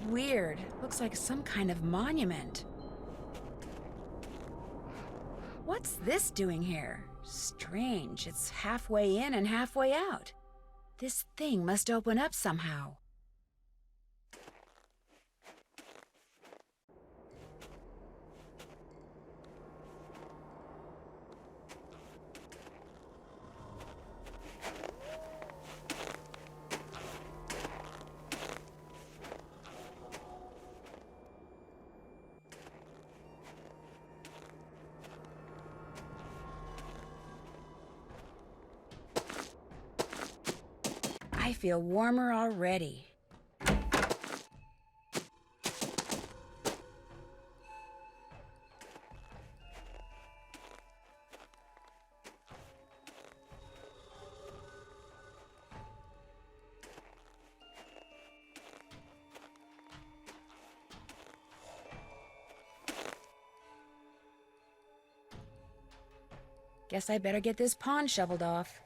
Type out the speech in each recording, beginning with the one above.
weird. Looks like some kind of monument. What's this doing here? Strange. It's halfway in and halfway out. This thing must open up somehow. I feel warmer already. Guess I better get this pond shoveled off.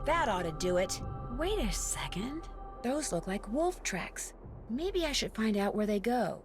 That ought to do it. Wait a second. Those look like wolf tracks. Maybe I should find out where they go.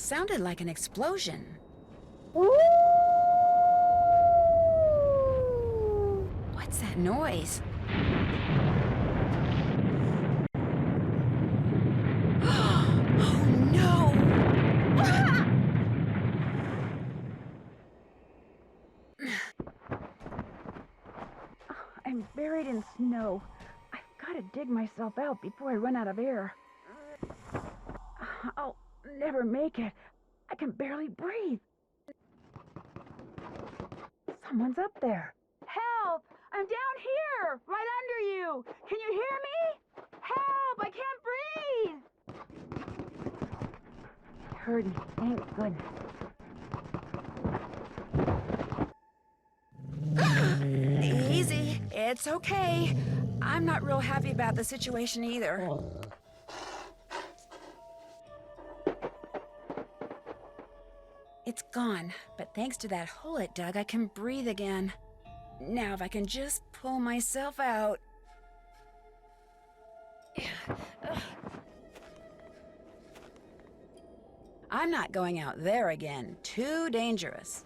Sounded like an explosion. What's that noise? Oh no! Ah! I'm buried in snow. I've got to dig myself out before I run out of air. I'll never make it. I can barely breathe. Someone's up there. Help! I'm down here, right under you. Can you hear me? Help! I can't breathe. You heard me. Thank goodness. Easy. It's okay. I'm not real happy about the situation either. It's gone, but thanks to that hole it dug, I can breathe again. Now if I can just pull myself out. I'm not going out there again. Too dangerous.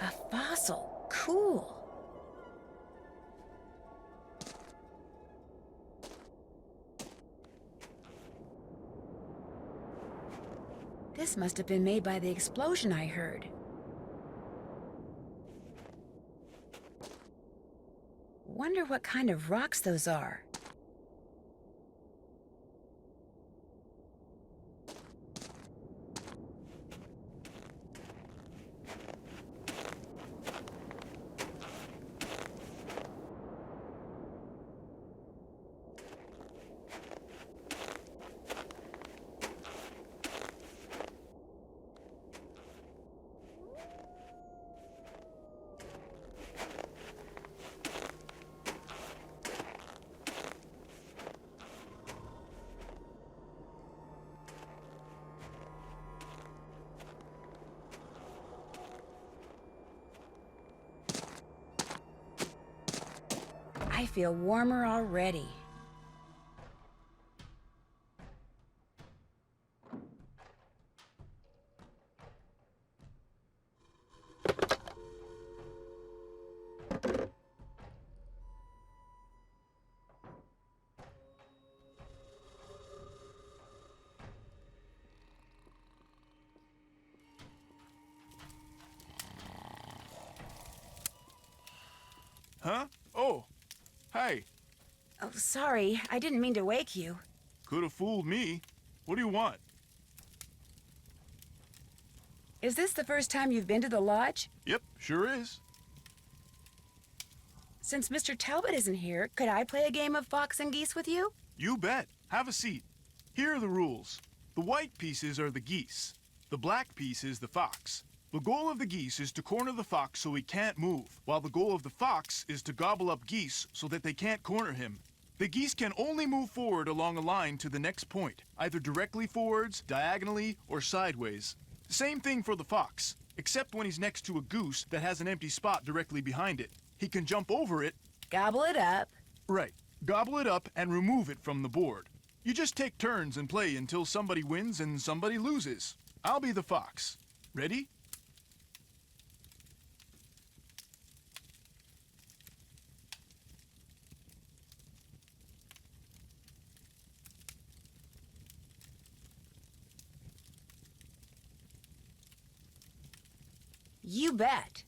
A fossil. Cool. This must have been made by the explosion I heard. Wonder what kind of rocks those are. I feel warmer already. Huh? Oh, hey. Oh, sorry. I didn't mean to wake you. Could have fooled me. What do you want? Is this the first time you've been to the lodge? Yep, sure is. Since Mr. Talbot isn't here, could I play a game of fox and geese with you? You bet. Have a seat. Here are the rules. The white pieces are the geese. The black piece is the fox. The goal of the geese is to corner the fox so he can't move, while the goal of the fox is to gobble up geese so that they can't corner him. The geese can only move forward along a line to the next point, either directly forwards, diagonally, or sideways. Same thing for the fox, except when he's next to a goose that has an empty spot directly behind it. He can jump over it. Gobble it up. Right. Gobble it up and remove it from the board. You just take turns and play until somebody wins and somebody loses. I'll be the fox. Ready? You bet.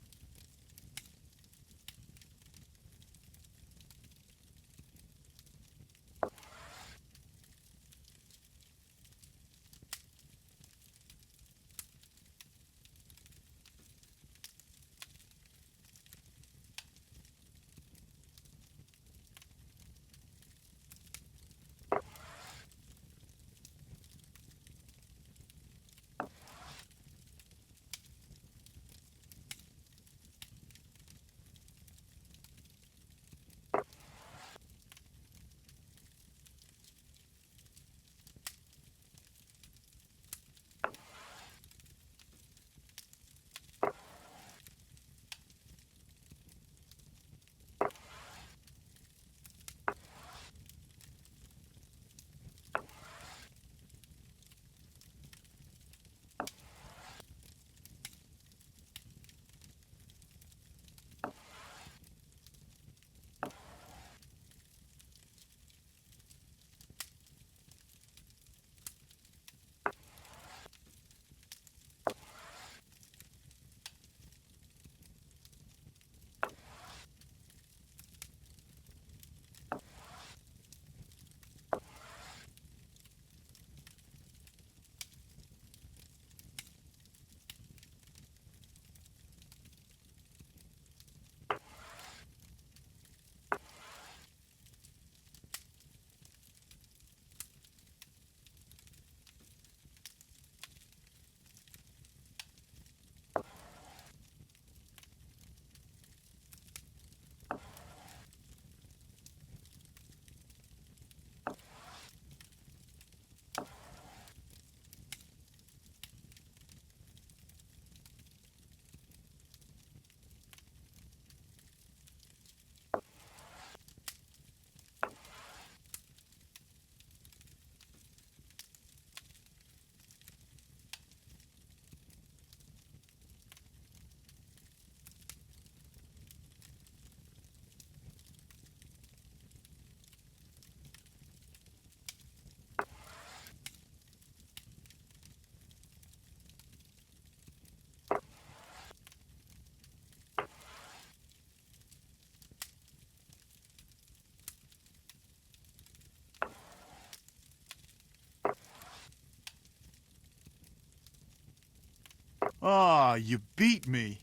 Ah, you beat me.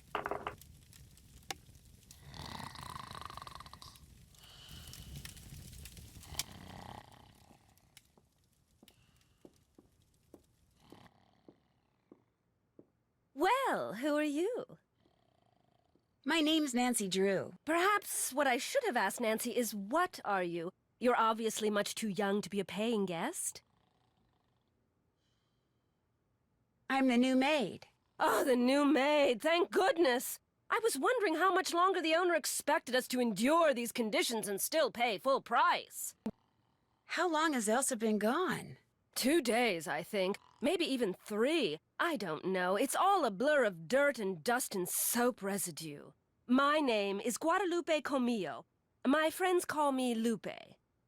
Well, who are you? My name's Nancy Drew. Perhaps what I should have asked Nancy is, what are you? You're obviously much too young to be a paying guest. I'm the new maid. Oh, the new maid, thank goodness! I was wondering how much longer the owner expected us to endure these conditions and still pay full price. How long has Elsa been gone? 2 days, I think. Maybe even 3. I don't know. It's all a blur of dirt and dust and soap residue. My name is Guadalupe Comillo. My friends call me Lupe.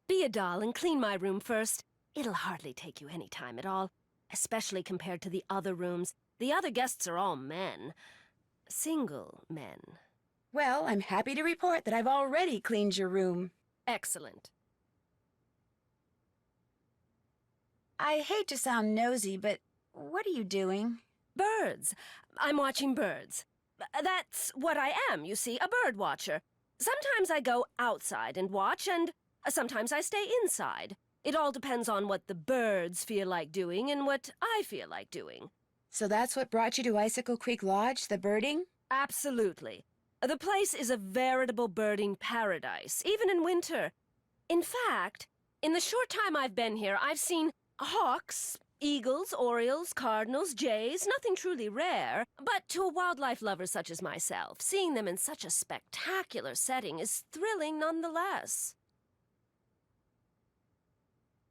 Be a doll and clean my room first. It'll hardly take you any time at all, especially compared to the other rooms. The other guests are all men. Single men. Well, I'm happy to report that I've already cleaned your room. Excellent. I hate to sound nosy, but what are you doing? Birds. I'm watching birds. That's what I am, you see, a bird watcher. Sometimes I go outside and watch, and sometimes I stay inside. It all depends on what the birds feel like doing and what I feel like doing. So that's what brought you to Icicle Creek Lodge, the birding? Absolutely. The place is a veritable birding paradise, even in winter. In fact, in the short time I've been here, I've seen hawks, eagles, orioles, cardinals, jays, nothing truly rare. But to a wildlife lover such as myself, seeing them in such a spectacular setting is thrilling nonetheless.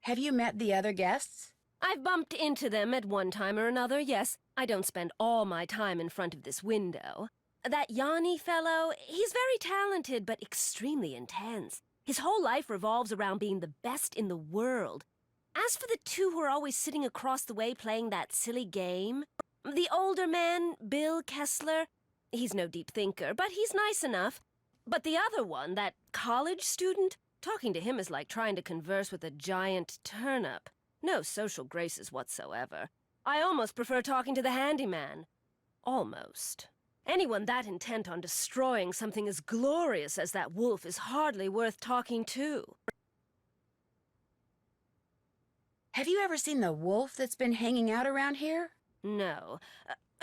Have you met the other guests? I've bumped into them at one time or another, yes. I don't spend all my time in front of this window. That Yanni fellow, he's very talented, but extremely intense. His whole life revolves around being the best in the world. As for the two who are always sitting across the way playing that silly game, the older man, Bill Kessler, he's no deep thinker, but he's nice enough. But the other one, that college student, talking to him is like trying to converse with a giant turnip. No social graces whatsoever. I almost prefer talking to the handyman. Almost. Anyone that intent on destroying something as glorious as that wolf is hardly worth talking to. Have you ever seen the wolf that's been hanging out around here? No.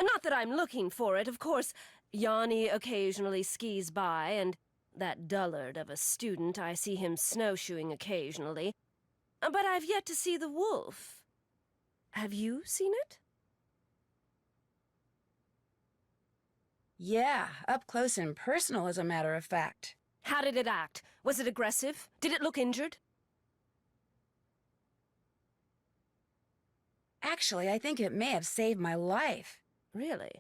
Not that I'm looking for it, of course. Yanni occasionally skis by, and that dullard of a student, I see him snowshoeing occasionally. But I've yet to see the wolf. Have you seen it? Yeah, up close and personal, as a matter of fact. How did it act? Was it aggressive? Did it look injured? Actually, I think it may have saved my life. Really?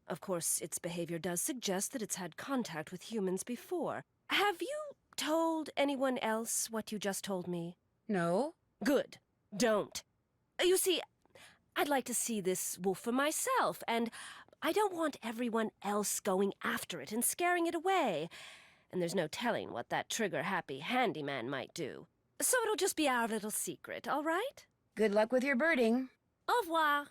Of course, its behavior does suggest that it's had contact with humans before. Have you told anyone else what you just told me? No? Good. Don't. You see, I'd like to see this wolf for myself, and I don't want everyone else going after it and scaring it away. And there's no telling what that trigger-happy handyman might do. So it'll just be our little secret, all right? Good luck with your birding. Au revoir.